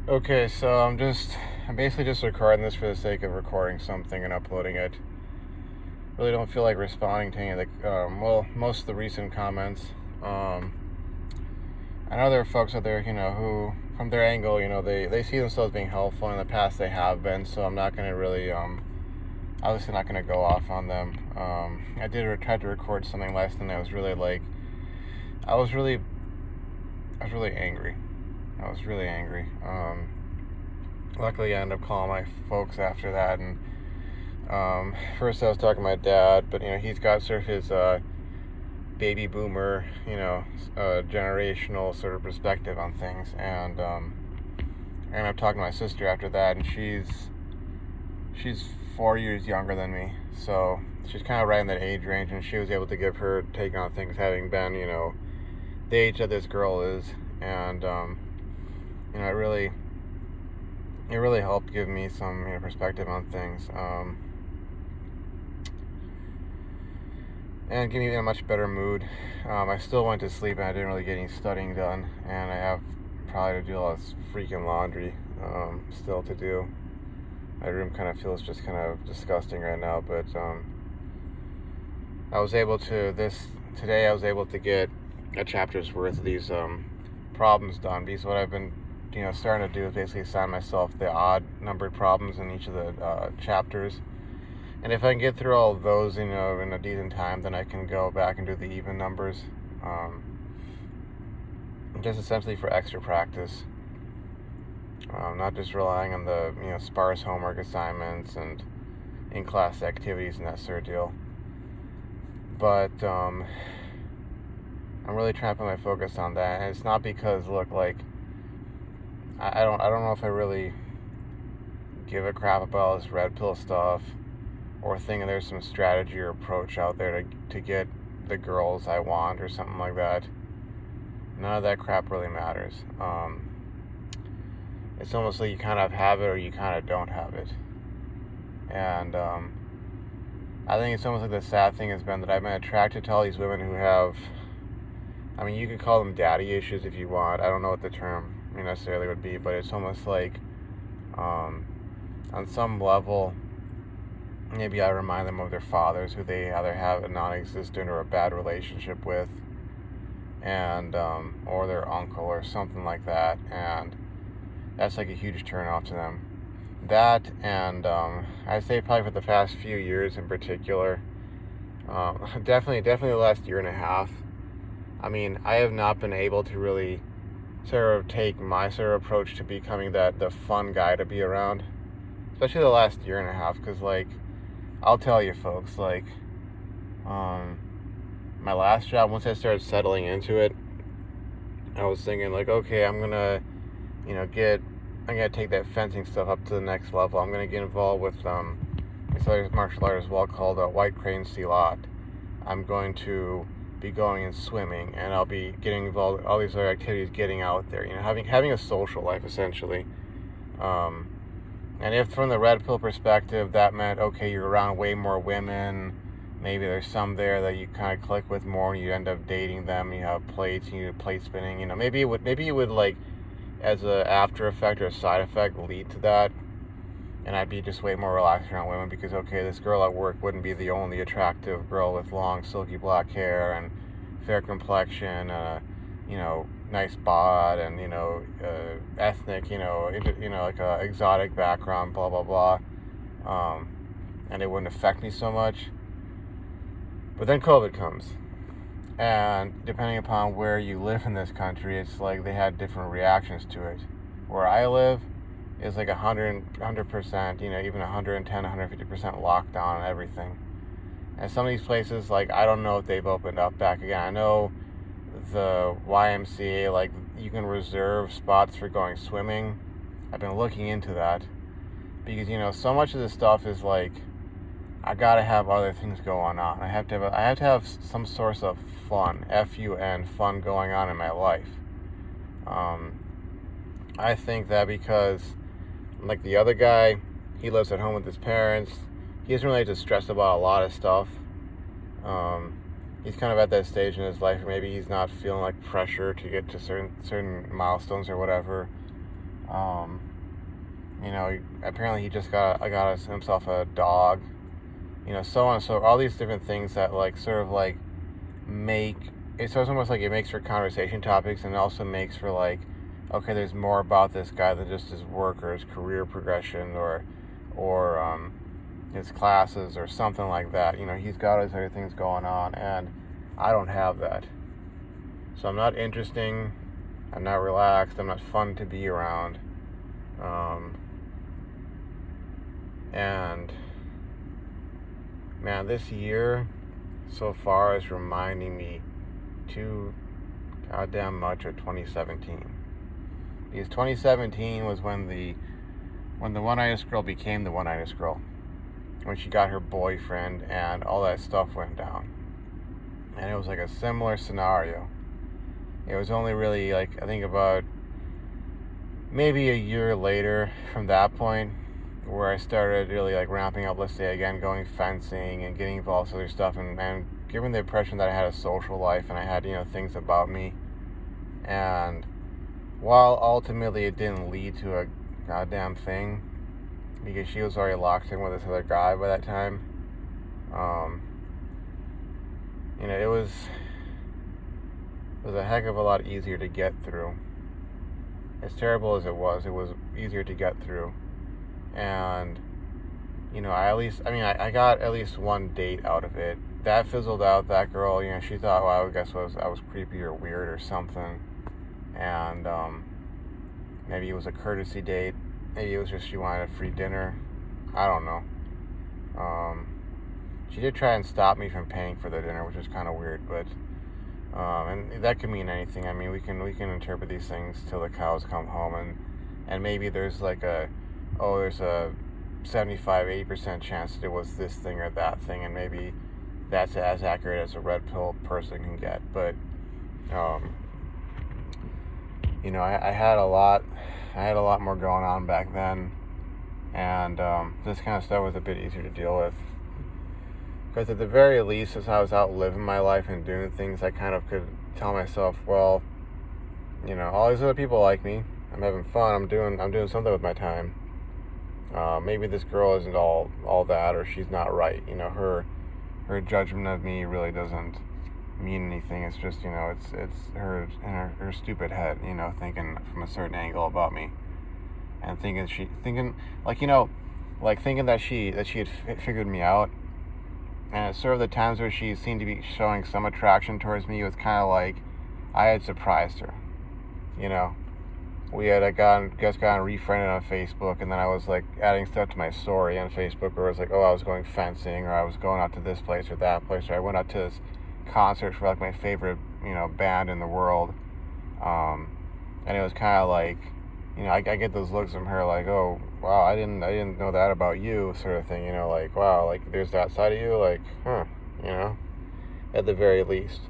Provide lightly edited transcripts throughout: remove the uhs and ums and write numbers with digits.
Okay, so I'm basically just recording this for the sake of recording something and uploading it. Really don't feel like responding to any of most of the recent comments. Um, I know there are folks out there, who, from their angle, they see themselves being helpful, and in the past they have been, so I'm not going to really, obviously not going to go off on them. I did try to record something last night. I was really, I was really angry. I was really angry. Luckily, I ended up calling my folks after that, and first I was talking to my dad, but he's got sort of his baby boomer, generational sort of perspective on things, and I'm talking to my sister after that, and she's 4 years younger than me, so she's kind of right in that age range, and she was able to give her take on things, having been, the age that this girl is, and it really helped give me some perspective on things. And get me in a much better mood. I still went to sleep and I didn't really get any studying done, and I have probably to do all this freaking laundry still to do. My room kind of feels just kind of disgusting right now, but today I was able to get a chapter's worth of these problems done, because what I've been starting to do is basically assign myself the odd numbered problems in each of the chapters. And if I can get through all of those, in a decent time, then I can go back and do the even numbers. Just essentially for extra practice. Not just relying on the, sparse homework assignments and in-class activities and that sort of deal. But I'm really trying to put my focus on that. And it's not because, look, like, I don't know if I really give a crap about all this red pill stuff, or thinking there's some strategy or approach out there to get the girls I want or something like that. None of that crap really matters. It's almost like you kind of have it or you kind of don't have it. And I think it's almost like the sad thing has been that I've been attracted to all these women who have, I mean, you could call them daddy issues if you want. I don't know what the term necessarily would be, but it's almost like on some level, maybe I remind them of their fathers, who they either have a non-existent or a bad relationship with, and or their uncle or something like that, and that's like a huge turnoff to them. That, and I'd say probably for the past few years in particular, definitely the last year and a half, I mean, I have not been able to really sort of take my sort of approach to becoming the fun guy to be around, especially the last year and a half, because, like, I'll tell you folks, like, my last job, once I started settling into it, I was thinking, like, okay, I'm gonna take that fencing stuff up to the next level. I'm gonna get involved with this other martial art as well, called White Crane Silat. I'm going to be going and swimming, and I'll be getting involved with all these other activities, getting out there, having a social life, essentially. And if from the red pill perspective, that meant, okay, you're around way more women, maybe there's some there that you kind of click with more, and you end up dating them, you have plates, and you do plate spinning, maybe it would, like, as a after effect or a side effect, lead to that, and I'd be just way more relaxed around women, because, okay, this girl at work wouldn't be the only attractive girl with long, silky black hair and fair complexion, nice bod, and ethnic, like a exotic background, blah blah blah, and it wouldn't affect me so much. But then COVID comes, and depending upon where you live in this country, it's like they had different reactions to it. Where I live is like 100%, even 110, 150% lockdown and everything. And some of these places, like, I don't know if they've opened up back again. I know the YMCA, like, you can reserve spots for going swimming. I've been looking into that, because so much of this stuff is like, I gotta have other things going on. I have to have some source of fun, F-U-N, fun going on in my life. I think that because, like the other guy, he lives at home with his parents. He doesn't really have to stress about a lot of stuff. He's kind of at that stage in his life where maybe he's not feeling like pressure to get to certain milestones or whatever. Apparently he just got himself a dog. So on. So all these different things that like sort of like make it's almost like it makes for conversation topics, and it also makes for like, okay, there's more about this guy than just his work or his career progression or his classes or something like that. He's got all these other things going on, and I don't have that. So I'm not interesting. I'm not relaxed. I'm not fun to be around. And man, this year so far is reminding me too goddamn much of 2017. Because 2017 was when the one-eyedest girl became the one-eyedest girl. When she got her boyfriend and all that stuff went down. And it was like a similar scenario. It was only really like, I think about maybe a year later from that point where I started really like ramping up, let's say again, going fencing and getting involved with other stuff and giving the impression that I had a social life and I had, things about me. And while ultimately it didn't lead to a goddamn thing, because she was already locked in with this other guy by that time, it was a heck of a lot easier to get through. As terrible as it was easier to get through. And, I got at least one date out of it. That fizzled out. That girl, she thought, well, I guess I was creepy or weird or something. And maybe it was a courtesy date. Maybe it was just she wanted a free dinner. I don't know. She did try and stop me from paying for the dinner, which is kind of weird, but and that could mean anything. I mean, we can interpret these things till the cows come home, and maybe there's like there's a 75-80% chance that it was this thing or that thing, and maybe that's as accurate as a red pill person can get. But I had a lot more going on back then, and this kind of stuff was a bit easier to deal with. Because at the very least, as I was out living my life and doing things, I kind of could tell myself, well, all these other people like me. I'm having fun. I'm doing something with my time. Maybe this girl isn't all that, or she's not right. Her judgment of me really doesn't mean anything. It's just, it's her in her stupid head, thinking from a certain angle about me, and thinking that she had figured me out. And sort of the times where she seemed to be showing some attraction towards me, it was kind of like I had surprised her. We had gotten refriended on Facebook, and then I was like adding stuff to my story on Facebook where it was like, oh, I was going fencing, or I was going out to this place or that place, or I went out to this concert for like my favorite band in the world. And it was kind of like, I get those looks from her like, oh wow, I didn't know that about you, sort of thing. Like, wow, like there's that side of you, like, huh, at the very least.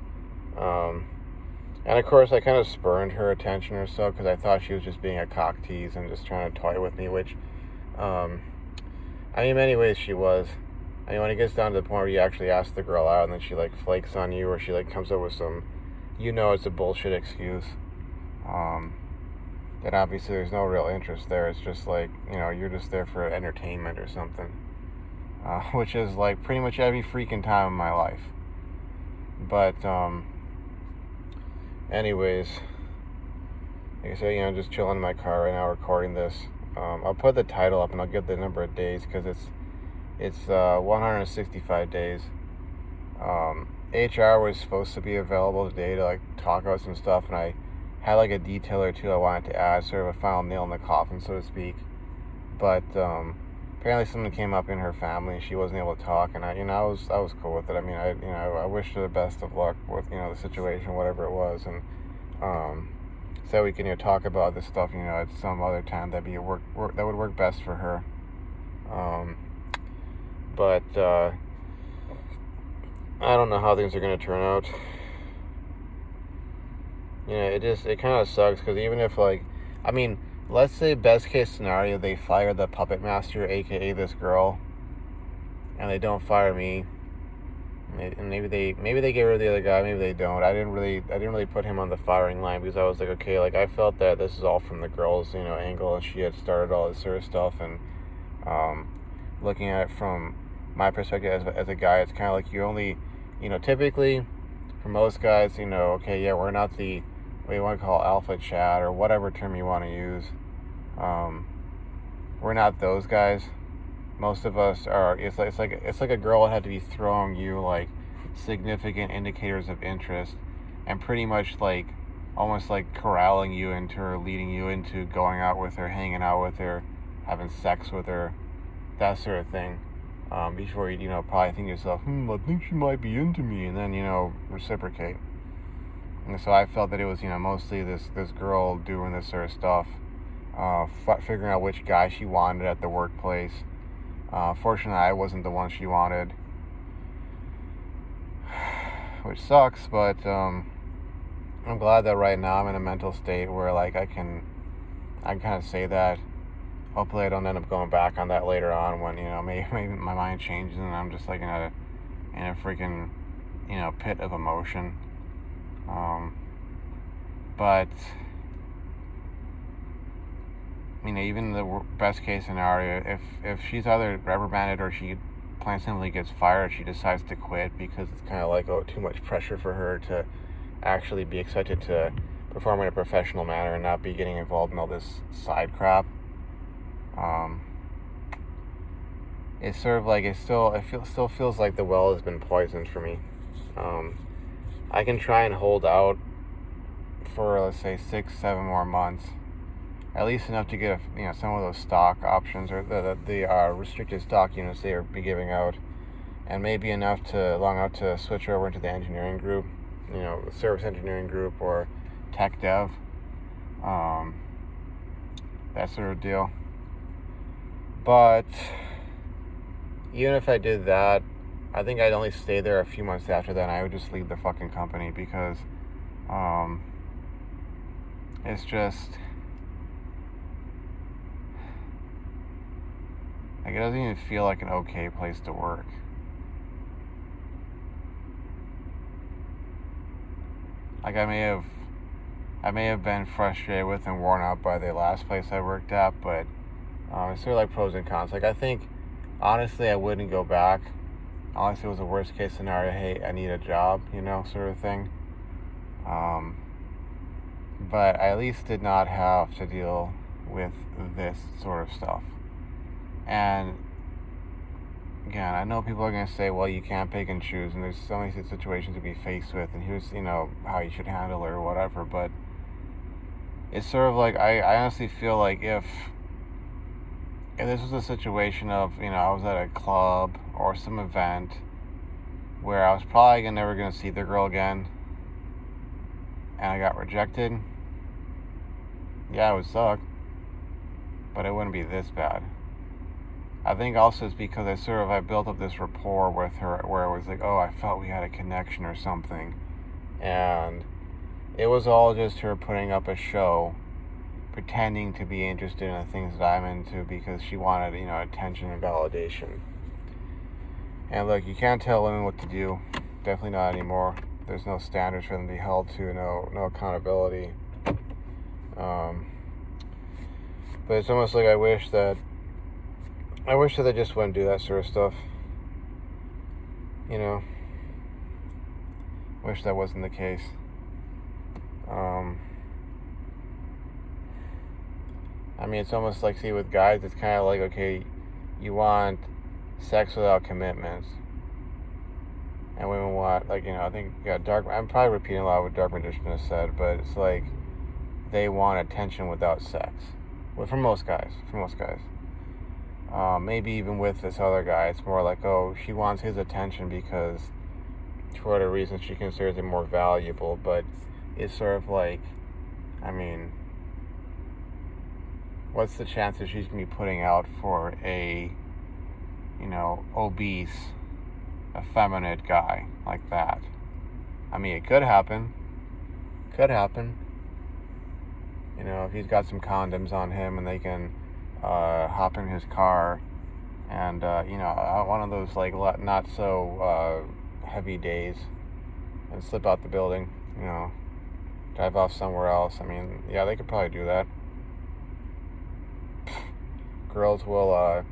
And of course I kind of spurned her attention or so, because I thought she was just being a cock tease and just trying to toy with me, which in many ways she was. When it gets down to the point where you actually ask the girl out and then she like flakes on you, or she like comes up with some, it's a bullshit excuse, then obviously there's no real interest there. It's just like, you're just there for entertainment or something, which is like pretty much every freaking time in my life. But anyways, like I said, just chilling in my car right now recording this. I'll put the title up and I'll give the number of days, because it's 165 days. HR was supposed to be available today to like talk about some stuff, and I had like a detail or two I wanted to add, sort of a final nail in the coffin, so to speak. But apparently something came up in her family and she wasn't able to talk, and I was cool with it. I mean, I wished her the best of luck with the situation, whatever it was, and so we can talk about this stuff at some other time that would work best for her. But I don't know how things are going to turn out. It kind of sucks, because even if let's say best case scenario, they fire the puppet master, aka this girl, and they don't fire me. Maybe they get rid of the other guy, maybe they don't. I didn't really put him on the firing line because I was like, okay, like I felt that this is all from the girls, angle, and she had started all this sort of stuff, and um, looking at it from my perspective as a guy, it's kind of like you only, typically for most guys, okay, yeah, we're not the what you want to call alpha chat or whatever term you want to use. Um, we're not those guys. Most of us are. It's like a girl had to be throwing you like significant indicators of interest, and pretty much like almost like corralling you into her, leading you into going out with her, hanging out with her, having sex with her, that sort of thing. Before you probably think to yourself, I think she might be into me, and then reciprocate. And so I felt that it was mostly this girl doing this sort of stuff, figuring out which guy she wanted at the workplace. Fortunately, I wasn't the one she wanted, which sucks, but I'm glad that right now I'm in a mental state where like I can kind of say that. Hopefully I don't end up going back on that later on when maybe my mind changes and I'm just like in a freaking pit of emotion. But even the best case scenario, if she's either reprimanded or she plain simply gets fired, she decides to quit because it's kind of like too much pressure for her to actually be expected to perform in a professional manner and not be getting involved in all this side crap. It's sort of like still feels like the well has been poisoned for me. I can try and hold out for let's say 6-7 more months, at least enough to get some of those stock options or the restricted stock units they be giving out, and maybe long enough to switch over into the engineering group, the service engineering group or tech dev, that sort of deal. But even if I did that, I think I'd only stay there a few months after that, and I would just leave the fucking company because it's just like it doesn't even feel like an okay place to work. Like I may have been frustrated with and worn out by the last place I worked at, but it's sort of like pros and cons. Like I think honestly I wouldn't go back unless it was a worst case scenario. Hey, I need a job, sort of thing. But I at least did not have to deal with this sort of stuff. And again, I know people are going to say, well, you can't pick and choose, and there's so many situations to be faced with, and here's, how you should handle it or whatever. But it's sort of like, I honestly feel like if this was a situation of, I was at a club or some event where I was probably never going to see the girl again, and I got rejected, yeah, it would suck, but it wouldn't be this bad. I think also it's because I built up this rapport with her where it was like, oh, I felt we had a connection or something, and it was all just her putting up a show, pretending to be interested in the things that I'm into because she wanted, attention and validation. And look, you can't tell women what to do. Definitely not anymore. There's no standards for them to be held to, no accountability. But it's almost like I wish that they just wouldn't do that sort of stuff. Wish that wasn't the case. It's almost like, see, with guys, it's kind of like, okay, you want sex without commitments. And women want, like, I think, I'm probably repeating a lot of what Dark Magician has said, but it's like they want attention without sex. Well, for most guys. Maybe even with this other guy, it's more like, oh, she wants his attention because for whatever reason she considers it more valuable, but it's sort of like, what's the chances she's going to be putting out for a, obese, effeminate guy like that? It could happen. If he's got some condoms on him and they can hop in his car and, one of those, like, not so heavy days and slip out the building, drive off somewhere else. I mean, yeah, they could probably do that. Girls will,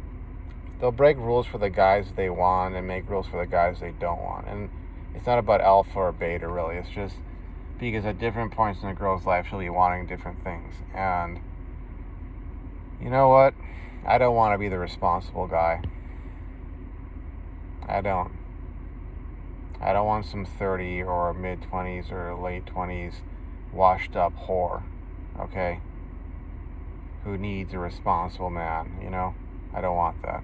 they'll break rules for the guys they want and make rules for the guys they don't want. And it's not about alpha or beta, really. It's just because at different points in a girl's life, she'll be wanting different things. And you know what? I don't want to be the responsible guy. I don't want some 30 or mid-20s or late 20s washed up whore, okay? Who needs a responsible man, I don't want that.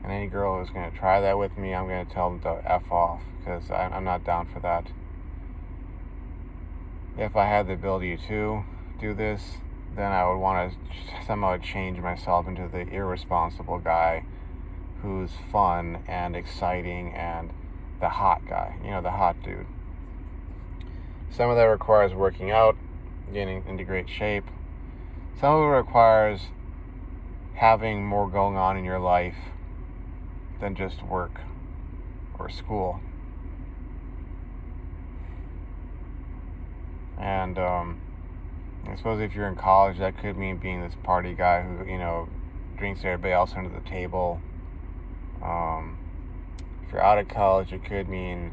And any girl who's going to try that with me, I'm going to tell them to F off, because I'm not down for that. If I had the ability to do this, then I would want to somehow change myself into the irresponsible guy who's fun and exciting and the hot guy, the hot dude. Some of that requires working out, getting into great shape. Some of it requires having more going on in your life than just work or school. And I suppose if you're in college, that could mean being this party guy who, drinks everybody else under the table. If you're out of college, it could mean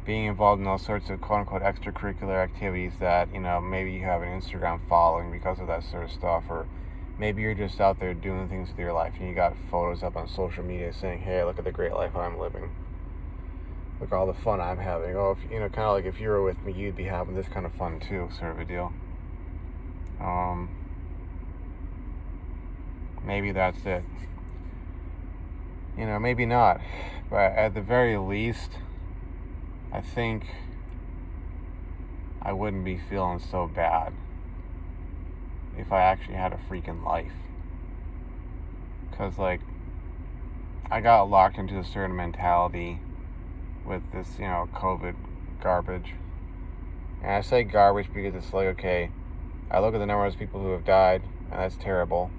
being involved in all sorts of quote-unquote extracurricular activities that, maybe you have an Instagram following because of that sort of stuff, or maybe you're just out there doing things with your life and you got photos up on social media saying, hey, look at the great life I'm living. Look at all the fun I'm having. Oh, if, kind of like if you were with me, you'd be having this kind of fun too, sort of a deal. Maybe that's it. Maybe not. But at the very least, I think I wouldn't be feeling so bad if I actually had a freaking life. Because, I got locked into a certain mentality with this, COVID garbage. And I say garbage because it's okay, I look at the numbers of people who have died, and that's terrible.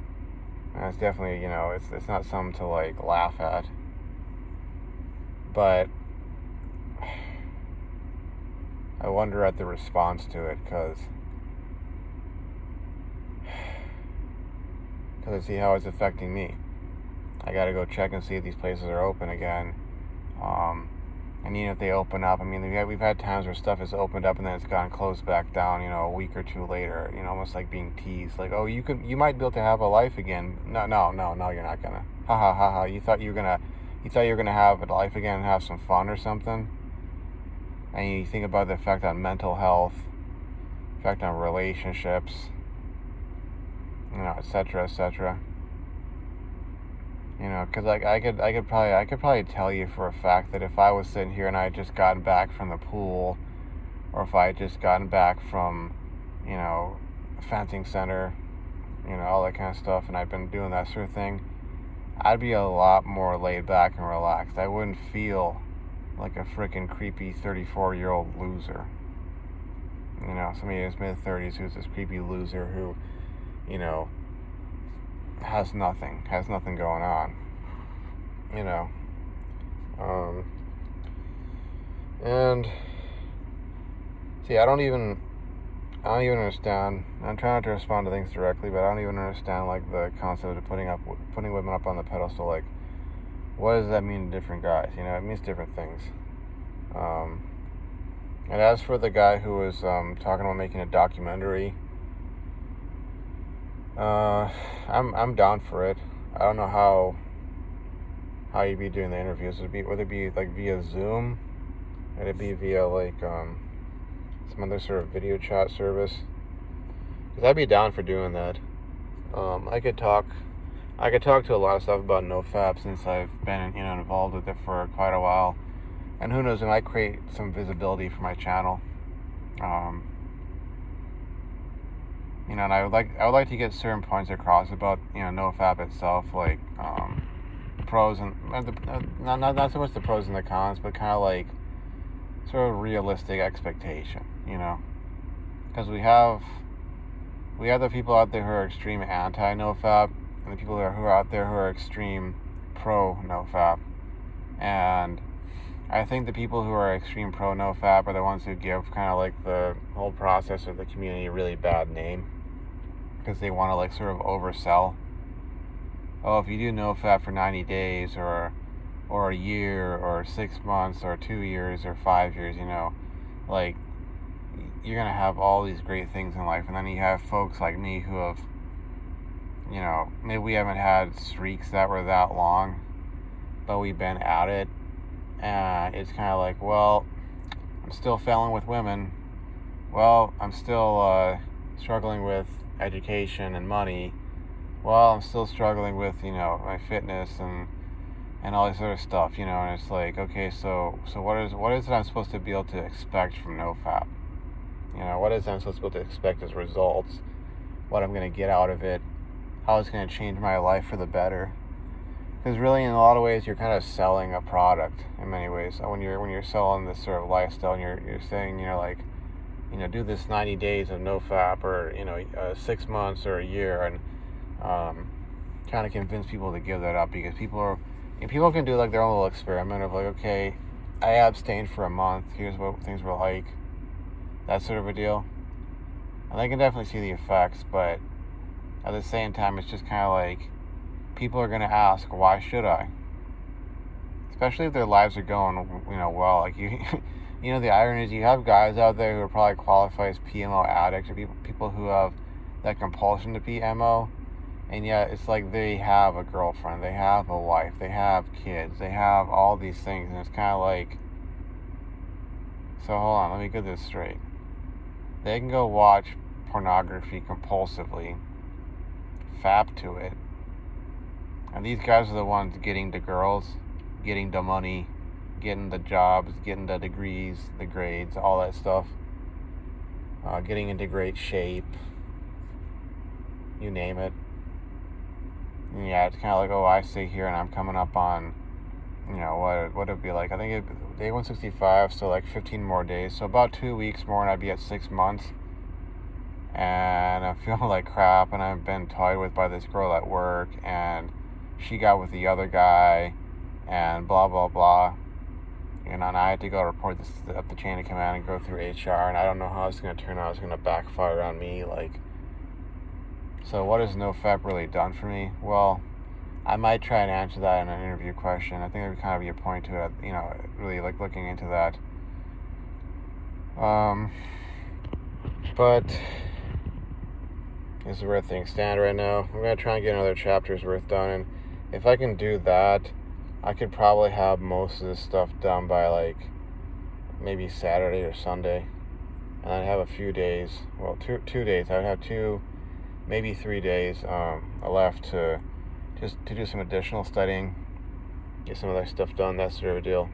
And it's definitely, it's not something to, laugh at. But I wonder at the response to it, because I see how it's affecting me. I gotta go check and see if these places are open again. And even if they open up, we've had times where stuff has opened up and then it's gone closed back down, a week or two later, almost like being teased. Oh, you might be able to have a life again. No, you're not gonna. Ha ha ha ha. You thought you were gonna have a life again and have some fun or something? And you think about the effect on mental health, effect on relationships, etc., etc. Because I could probably tell you for a fact that if I was sitting here and I had just gotten back from the pool, or if I had just gotten back from, fencing center, all that kind of stuff, and I've been doing that sort of thing, I'd be a lot more laid back and relaxed. I wouldn't feel like a freaking creepy 34-year-old loser. Somebody in his mid-30s who's this creepy loser who, has nothing going on. And see, I don't even understand. I'm trying not to respond to things directly, but I don't even understand the concept of putting women up on the pedestal. What does that mean to different guys? It means different things. And as for the guy who was talking about making a documentary, I'm down for it. I don't know how you'd be doing the interviews. Would it be via Zoom? Would it be via some other sort of video chat service? Because I'd be down for doing that. I could talk to a lot of stuff about Nofap since I've been involved with it for quite a while, and who knows, it might create some visibility for my channel. And I would like to get certain points across about Nofap itself, the pros and not so much the pros and the cons, but kind of sort of realistic expectation, because we have the people out there who are extreme anti Nofap, and the people who are out there who are extreme pro Nofap, and I think the people who are extreme pro Nofap are the ones who give kind of like the whole process of the community a really bad name, because they want to like sort of oversell. Oh, if you do Nofap for 90 days or a year or 6 months or 2 years or 5 years, like you're gonna have all these great things in life. And then you have folks like me who have, maybe we haven't had streaks that were that long, but we've been at it, and it's kind of like, well, I'm still failing with women. Well, I'm still struggling with education and money. Well, I'm still struggling with, my fitness and all this other stuff, and it's like, okay, so what is it I'm supposed to be able to expect from Nofap? What is it I'm supposed to be able to expect as results? What I'm going to get out of it? How it's going to change my life for the better? Because really, in a lot of ways, you're kind of selling a product in many ways. When you're selling this sort of lifestyle, and you're saying, do this 90 days of Nofap, or 6 months or a year, and kind of convince people to give that up, because people can do like their own little experiment of like, okay, I abstained for a month. Here's what things were like. That sort of a deal. And they can definitely see the effects, but at the same time, it's just kind of like people are going to ask, why should I? Especially if their lives are going, well. Like the irony is you have guys out there who are probably qualified as PMO addicts, or people who have that compulsion to PMO, and yet it's like they have a girlfriend, they have a wife, they have kids, they have all these things, and it's kind of like, so hold on, let me get this straight. They can go watch pornography compulsively, fap to it, and these guys are the ones getting the girls, getting the money, getting the jobs, getting the degrees, the grades, all that stuff, getting into great shape, you name it. And yeah, it's kind of like, oh, I stay here and I'm coming up on, what it'd be like. I think day 165, so like 15 more days. So about 2 weeks more and I'd be at 6 months. And I'm feeling like crap, and I've been toyed with by this girl at work, and she got with the other guy, and blah, blah, blah. And I had to go report this up the chain of command and go through HR, and I don't know how it's going to turn out. It's going to backfire on me. So what has Nofap really done for me? Well, I might try and answer that in an interview question. I think there would kind of be a point to it, really like looking into that. But this is where things stand right now. I'm going to try and get another chapter's worth done, and if I can do that, I could probably have most of this stuff done by like maybe Saturday or Sunday, and I'd have a few days, well, two days. I would have 2, maybe 3 days left to do some additional studying, get some other stuff done, that sort of a deal.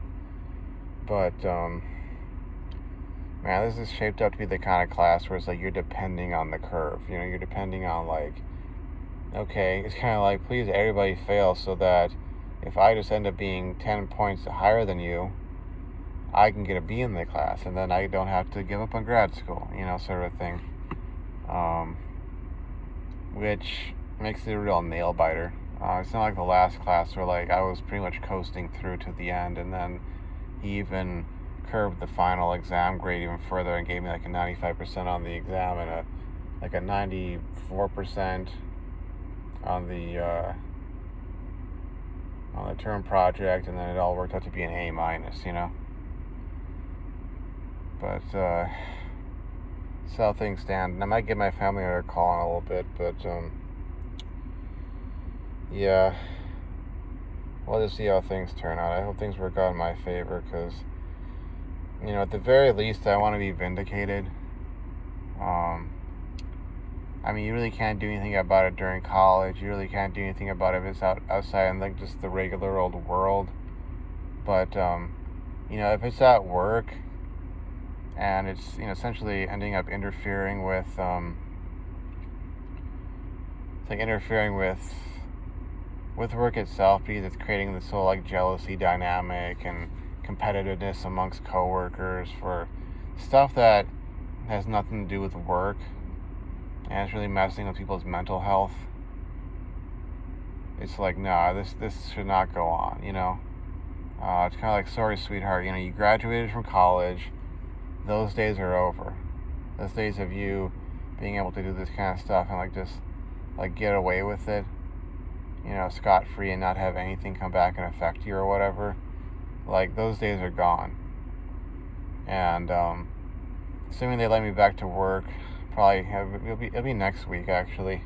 But man, this is shaped up to be the kind of class where it's like you're depending on the curve. You're depending on like, okay, it's kind of like, please everybody fail so that if I just end up being 10 points higher than you, I can get a B in the class, and then I don't have to give up on grad school, sort of a thing. Which makes it a real nail biter. It's not like the last class where like I was pretty much coasting through to the end, and then he even curved the final exam grade even further and gave me like a 95% on the exam and a 94% on the term project, and then it all worked out to be an A-. But that's how things stand. And I might give my family a call in a little bit, but yeah, we'll just see how things turn out. I hope things work out in my favor, because at the very least, I want to be vindicated. You really can't do anything about it during college. You really can't do anything about it if it's outside in like just the regular old world. But if it's at work and it's essentially ending up interfering with work itself, because it's creating this whole like jealousy dynamic and competitiveness amongst coworkers for stuff that has nothing to do with work, and it's really messing with people's mental health. It's like, nah, this should not go on, It's kind of like, sorry, sweetheart, you graduated from college. Those days are over. Those days of you being able to do this kind of stuff and just get away with it, scot-free, and not have anything come back and affect you or whatever. Those days are gone. And assuming they let me back to work, it'll be next week, actually.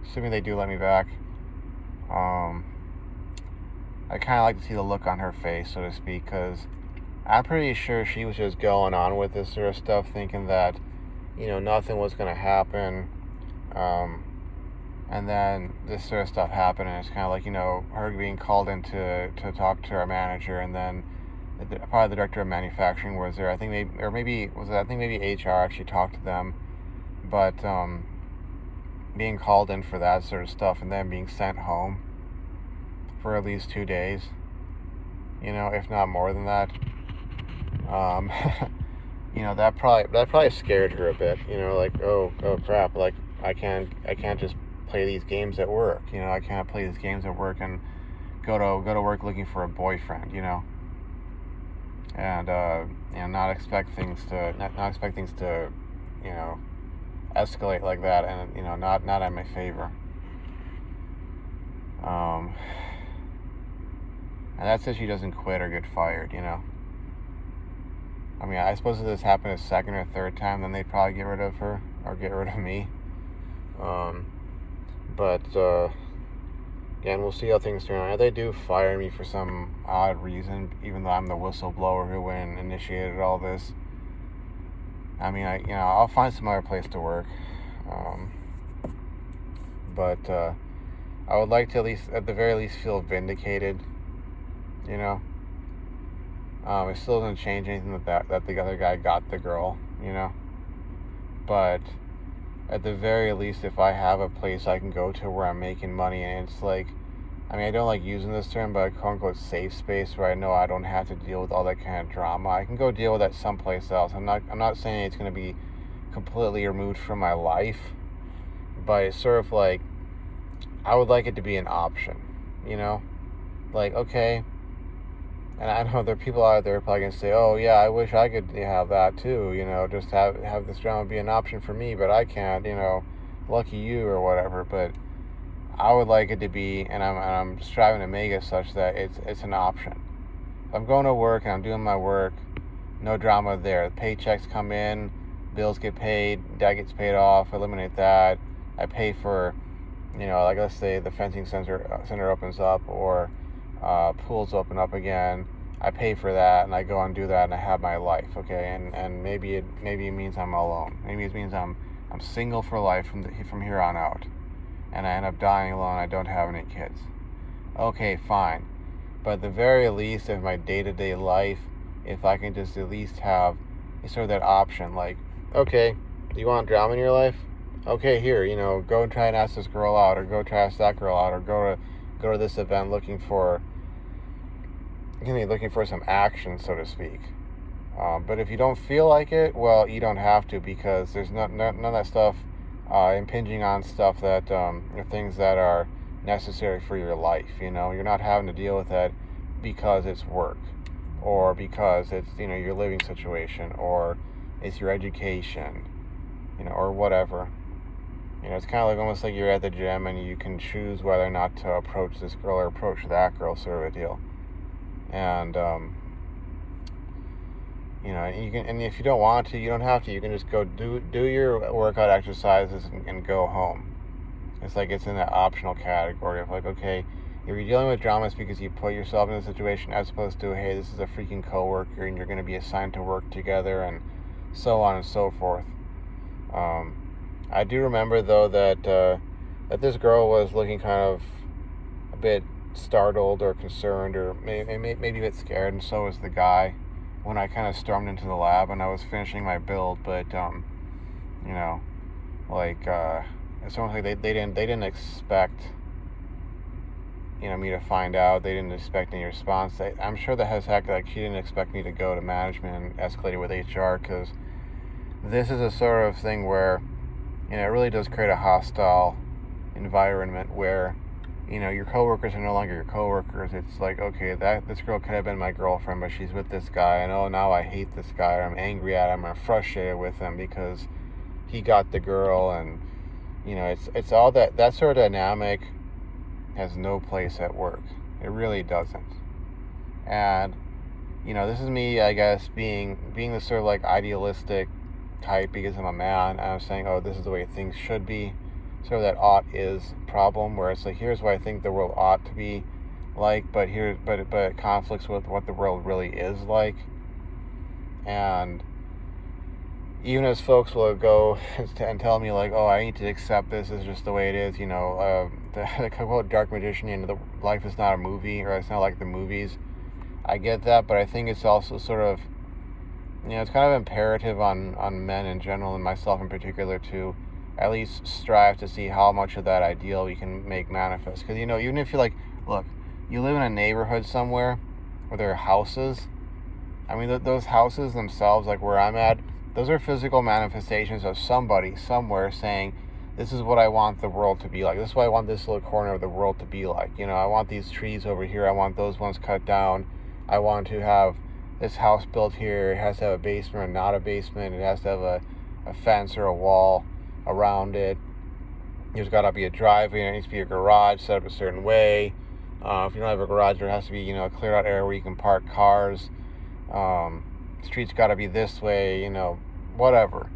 Assuming they do let me back. I kind of like to see the look on her face, so to speak, because I'm pretty sure she was just going on with this sort of stuff, thinking that, nothing was going to happen. And then this sort of stuff happened, and it's kind of like, her being called in to talk to our manager, and then probably the director of manufacturing was there. I think maybe HR actually talked to them, but being called in for that sort of stuff, and then being sent home for at least 2 days, if not more than that. That probably scared her a bit. Oh crap! I can't just play these games at work. I can't play these games at work and go to work looking for a boyfriend. And not expect things to escalate like that, and not in my favor. And that's if she doesn't quit or get fired. I suppose if this happened a second or third time, then they'd probably get rid of her or get rid of me. But again, we'll see how things turn out. If they do fire me for some odd reason, even though I'm the whistleblower who went and initiated all this, I'll find some other place to work. But I would like to at the very least, feel vindicated. It still doesn't change anything that the other guy got the girl. But at the very least, if I have a place I can go to where I'm making money, and it's I don't like using this term, but a quote-unquote safe space where I know I don't have to deal with all that kind of drama. I can go deal with that someplace else. I'm not saying it's going to be completely removed from my life, but it's sort of I would like it to be an option, okay. And I know there are people out there probably going to say, oh yeah, I wish I could have that too, just have this drama be an option for me, but I can't, lucky you or whatever. But I would like it to be, and I'm striving to make it such that it's an option. If I'm going to work and I'm doing my work, no drama there. The paychecks come in, bills get paid, debt gets paid off, eliminate that. I pay for, let's say the fencing center opens up, or pools open up again. I pay for that, and I go and do that, and I have my life, okay? And maybe it means I'm alone. Maybe it means I'm single for life from here on out, and I end up dying alone. I don't have any kids. Okay, fine. But at the very least, of my day-to-day life, if I can just at least have sort of that option, okay, do you want drama in your life? Okay, here, go and try and ask this girl out, or go try and ask that girl out, or go to this event looking for some action, so to speak. But if you don't feel like it, well, you don't have to, because there's none of that stuff impinging on stuff that things that are necessary for your life. You're not having to deal with that because it's work, or because it's your living situation, or it's your education, or whatever. It's kind of almost like you're at the gym and you can choose whether or not to approach this girl or approach that girl, sort of a deal. And you can, and if you don't want to, you don't have to. You can just go do your workout exercises and go home. It's it's in that optional category of okay, if you're dealing with drama, it's because you put yourself in a situation, as opposed to, hey, this is a freaking coworker and you're going to be assigned to work together, and so on and so forth. I do remember though that this girl was looking kind of a bit startled or concerned, or maybe a bit scared, and so was the guy, when I kind of stormed into the lab and I was finishing my build. But it's almost like they didn't expect me to find out. They didn't expect any response. I'm sure that she didn't expect me to go to management and escalate it with HR, because this is a sort of thing where it really does create a hostile environment where your coworkers are no longer your coworkers. It's like, okay, this girl could have been my girlfriend, but she's with this guy, and oh, now I hate this guy, or I'm angry at him, or I'm frustrated with him because he got the girl. And it's all that sort of dynamic has no place at work. It really doesn't. And this is me, I guess, being the sort of like idealistic type because I'm a man, and I'm saying, oh, this is the way things should be. Sort of that ought is problem, where it's like, here's what I think the world ought to be like, but it conflicts with what the world really is like. And even as folks will go and tell me like, oh, I need to accept this is just the way it is, the quote Dark Magician, the life is not a movie, or it's not like the movies. I get that, but I think it's also sort of, it's kind of imperative on men in general, and myself in particular, to at least strive to see how much of that ideal we can make manifest. Because, even if you're like, look, you live in a neighborhood somewhere where there are houses. I mean, those houses themselves, like where I'm at, those are physical manifestations of somebody somewhere saying, this is what I want the world to be like. This is what I want this little corner of the world to be like. I want these trees over here. I want those ones cut down. I want to have this house built here. It has to have a basement or not a basement. It has to have a fence or a wall around it. There's got to be a driveway. There needs to be a garage set up a certain way. If you don't have a garage, there has to be a cleared out area where you can park cars. Streets got to be this way. Whatever.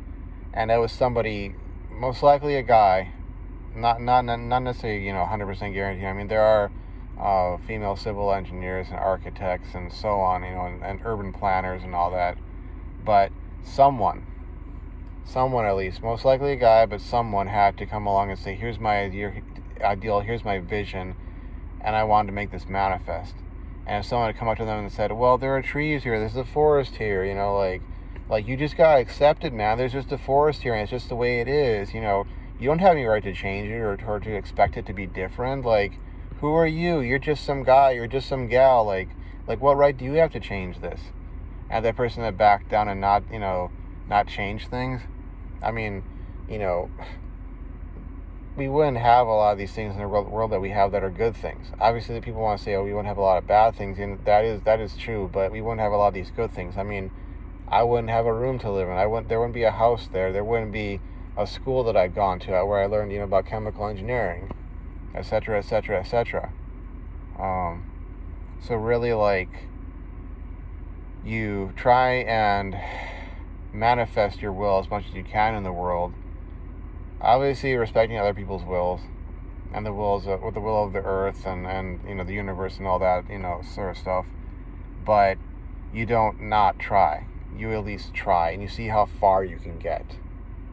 And that was somebody, most likely a guy, not necessarily 100% guaranteed. I mean, there are female civil engineers and architects and so on, and urban planners and all that, but someone at least, most likely a guy, but someone had to come along and say, here's my ideal, here's my vision, and I wanted to make this manifest. And if someone had come up to them and said, well, there are trees here, there's a forest here, like you just gotta accept it, man. There's just a forest here, and it's just the way it is. You don't have any right to change it or to expect it to be different. Like, who are you? You're just some guy, you're just some gal. Like what right do you have to change this? And that person that backed down and not change things. I mean, we wouldn't have a lot of these things in the world that we have that are good things. Obviously, the people want to say, oh, we wouldn't have a lot of bad things, and that is true, but we wouldn't have a lot of these good things. I mean, I wouldn't have a room to live in. There wouldn't be a house there. There wouldn't be a school that I'd gone to where I learned, about chemical engineering, etc., etc., etc. So really, like, you try and manifest your will as much as you can in the world, obviously respecting other people's wills and the will of the earth and the universe and all that sort of stuff, but you don't not try. You at least try, and you see how far you can get.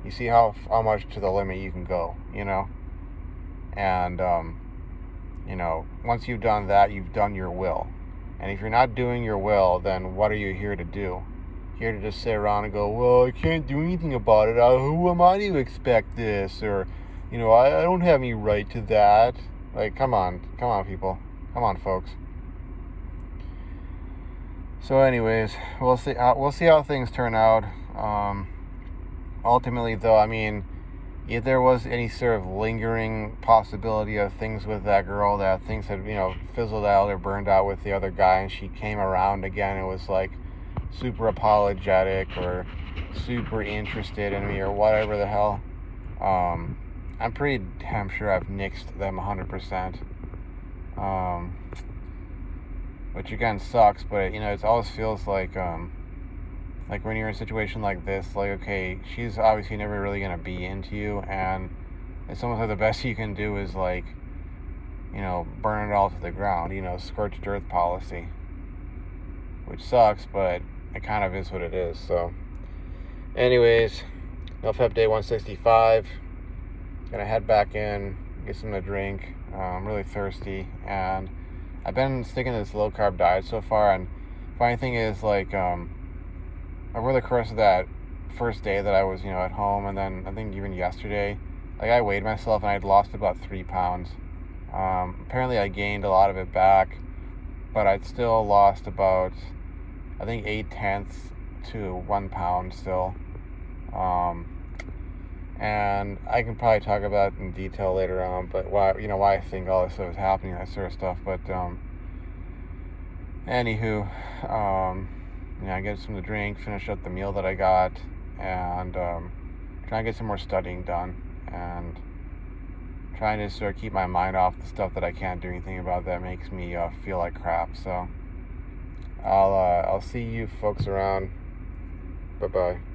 You see how much to the limit you can go, and once you've done that, you've done your will. And if you're not doing your will, then what are you here to do? Here to just sit around and go, well, I can't do anything about it. Who am I to expect this? Or, I don't have any right to that. Like, come on, people. Come on, folks. So anyways, we'll see how things turn out. Ultimately, though, I mean, if there was any sort of lingering possibility of things with that girl, that things had, fizzled out or burned out with the other guy, and she came around again, it was like super apologetic or super interested in me or whatever the hell, I'm pretty damn sure I've nixed them 100%. Which again sucks, but it always feels like when you're in a situation like this, like, okay, she's obviously never really gonna be into you, and it's almost like the best you can do is like, burn it all to the ground, scorched earth policy, which sucks, but it kind of is what it is. So anyways, Nofap day 165, gonna head back in, get something to drink. I'm really thirsty, and I've been sticking to this low carb diet so far, and funny thing is, like, over the course of that first day that I was, at home, and then I think even yesterday, like, I weighed myself and I'd lost about 3 pounds. Apparently I gained a lot of it back, but I'd still lost about, I think, 0.8 to 1 pound still. And I can probably talk about it in detail later on, but why I think all this stuff is happening, that sort of stuff. But anywho, I get some to drink, finish up the meal that I got, and try and get some more studying done, and trying to sort of keep my mind off the stuff that I can't do anything about that makes me feel like crap. So I'll see you folks around. Bye bye.